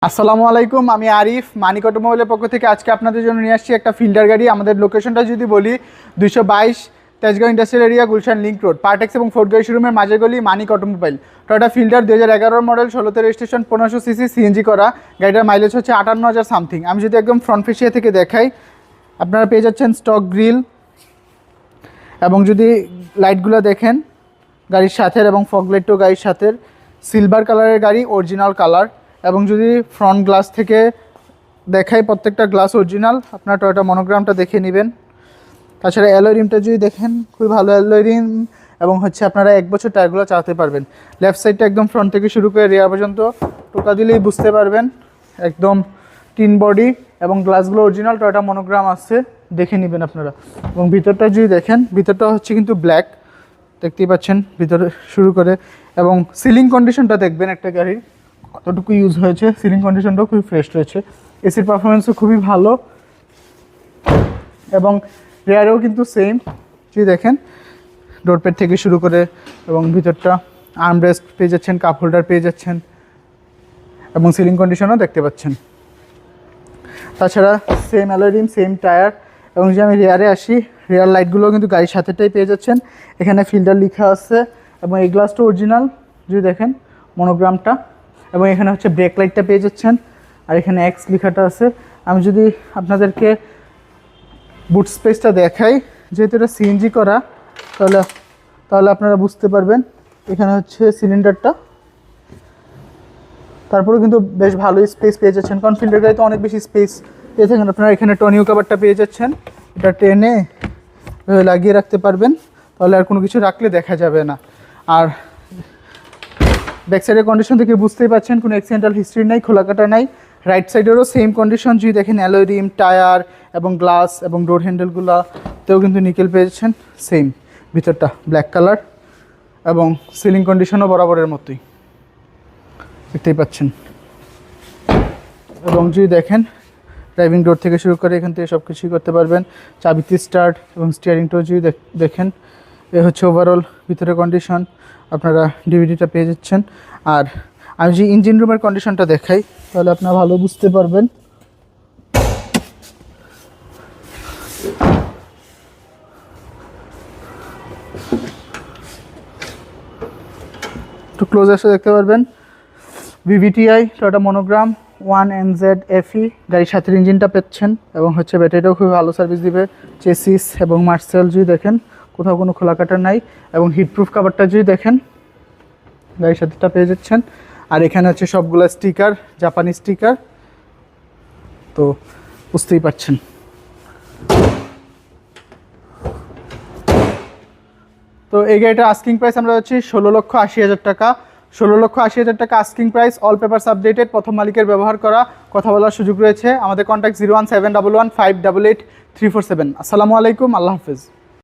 আসসালামু আলাইকুম, আমি আরিফ মানিক অটোমোবাইলের পক্ষ থেকে আজকে আপনাদের জন্য নিয়ে আসছি একটা ফিল্ডার গাড়ি। আমাদের লোকেশনটা যদি বলি 222 Tejgaon industrial area, Gulshan link road, Partex এবং ফোর্ড গাড়ি শোরুমের মাঝের গলি, Manik automobile. Toyota Fielder 2011 model, 16তে রেজিস্ট্রেশন, 1500 সিসি, সিএনজি করা। গাড়িটার মাইলেজ হচ্ছে 58,000 সামথিং। আমি যদি একদম ফ্রন্ট ফেসিয়া থেকে দেখাই, আপনারা পেয়ে যাচ্ছেন স্টক গ্রিল, এবং যদি লাইটগুলো দেখেন গাড়ির সাথে, এবং ফগ লাইটও গাড়ির সাথে, সিলভার কালারের গাড়ি, অরিজিনাল কালার। এবং যদি ফ্রন্ট গ্লাস থেকে দেখাই, প্রত্যেকটা গ্লাস অরিজিনাল। আপনার টয়োটা মনোগ্রামটা দেখে নেবেন। তাছাড়া অ্যালয় রিমটা যদি দেখেন, খুবই ভালো অ্যালয় রিম, এবং হচ্ছে আপনারা 1 বছর টায়ারগুলো চালাতে পারবেন। লেফট সাইডটা একদম ফ্রন্ট থেকে শুরু করে রিয়ার পর্যন্ত টোকা দিলেই বুঝতে পারবেন, একদম টিন বডি, এবং গ্লাসগুলো অরিজিনাল টয়োটা মনোগ্রাম আছে, দেখে নেবেন আপনারা। এবং ভিতরটা যদি দেখেন, ভিতরটা হচ্ছে কিন্তু ব্ল্যাক, দেখতেই পাচ্ছেন ভিতরে শুরু করে। এবং সিলিং কন্ডিশনটা দেখবেন একটা গাড়ির কতটুকু ইউজ হয়েছে, সিলিং কন্ডিশনটাও খুবই ফ্রেশ রয়েছে। এসির পারফরমেন্সও খুবই ভালো, এবং রেয়ারেও কিন্তু সেম। যদি দেখেন ডোরপ্যাড থেকে শুরু করে, এবং ভিতরটা আর্মরেস্ট পেয়ে যাচ্ছেন, কাপ হোল্ডার পেয়ে যাচ্ছেন, এবং সিলিং কন্ডিশনও দেখতে পাচ্ছেন। তাছাড়া same alloy rim, same tyre. এবং যদি আমি রেয়ারে আসি, রেয়ার লাইটগুলো কিন্তু গাড়ির সাথেটাই পেয়ে যাচ্ছেন। এখানে ফিল্টার লেখা আছে, এবং এই গ্লাসটা অরিজিনাল যদি দেখেন মনোগ্রামটা। এবং এখানে হচ্ছে ব্রেক লাইটটা পেয়ে যাচ্ছেন, আর এখানে এক্স লেখাটা আছে। আমি যদি আপনাদেরকে বুট স্পেসটা দেখাই, যেহেতু এটা সিএনজি করা, তাহলে আপনারা বুঝতে পারবেন। এখানে হচ্ছে সিলিন্ডারটা, তারপরেও কিন্তু বেশ ভালোই স্পেস পেয়ে যাচ্ছেন, কারণ ফিল্টার গাড়িতে অনেক বেশি স্পেস পেয়ে থাকেন। আপনারা এখানে টনিও কাভারটা পেয়ে যাচ্ছেন, এটা টেনে লাগিয়ে রাখতে পারবেন, তাহলে আর কোনো কিছু রাখলে দেখা যাবে না। আর ব্যাক সাইডের কন্ডিশন থেকে বুঝতেই পারছেন, কোনো অ্যাক্সিডেন্টাল হিস্ট্রি নাই, খোলাকাটা নাই। রাইট সাইডেরও সেম কন্ডিশন, যদি দেখেন অ্যালয় রিম, টায়ার, এবং গ্লাস, এবং ডোর হ্যান্ডেলগুলোতেও কিন্তু নিকেল পেয়েছেন সেম। ভিতরটা ব্ল্যাক কালার, এবং সিলিং কন্ডিশনও বরাবরের মতোই দেখতেই পাচ্ছেন। এবং যদি দেখেন ড্রাইভিং ডোর থেকে শুরু করে এখান থেকে সব কিছুই করতে পারবেন। চাবিতে স্টার্ট, এবং স্টিয়ারিংটাও যদি দেখেন, এ হচ্ছে ওভারঅল ভিতরে কন্ডিশন। আপনারা ডিভিডিটা পেয়ে যাচ্ছেন। আর আমি যদি ইঞ্জিন রুমের কন্ডিশনটা দেখাই, তাহলে আপনারা ভালো বুঝতে পারবেন। একটু ক্লোজ আসে দেখতে পারবেন, ভিভিটিআই টয়োটা মনোগ্রাম 1NZ-FE গাড়ির সাথে ইঞ্জিনটা পেচ্ছেন, এবং হচ্ছে ব্যাটারিটাও খুব ভালো সার্ভিস দিবে। চেসিস এবং মার্সেল যদি দেখেন, কোথাও কোনো খোলাকাটা নাই। এবং হিটপ্রুফ কাভারটা যদি দেখেন, গাড়ির সাথেটা পেয়ে যাচ্ছেন। আর এখানে হচ্ছে সবগুলো স্টিকার, জাপানি স্টিকার, তো বুঝতেই পারছেন। তো এই গাড়িটার আস্কিং প্রাইস আমরা হচ্ছে 16,80,000 টাকা। 16,80,000 টাকা asking price, all papers updated, প্রথম মালিকের ব্যবহার করা, কথা বলার সুযোগ রয়েছে। আমাদের কন্ট্যাক্ট 01711588347। আসসালামু আলাইকুম, আল্লাহ হাফেজ।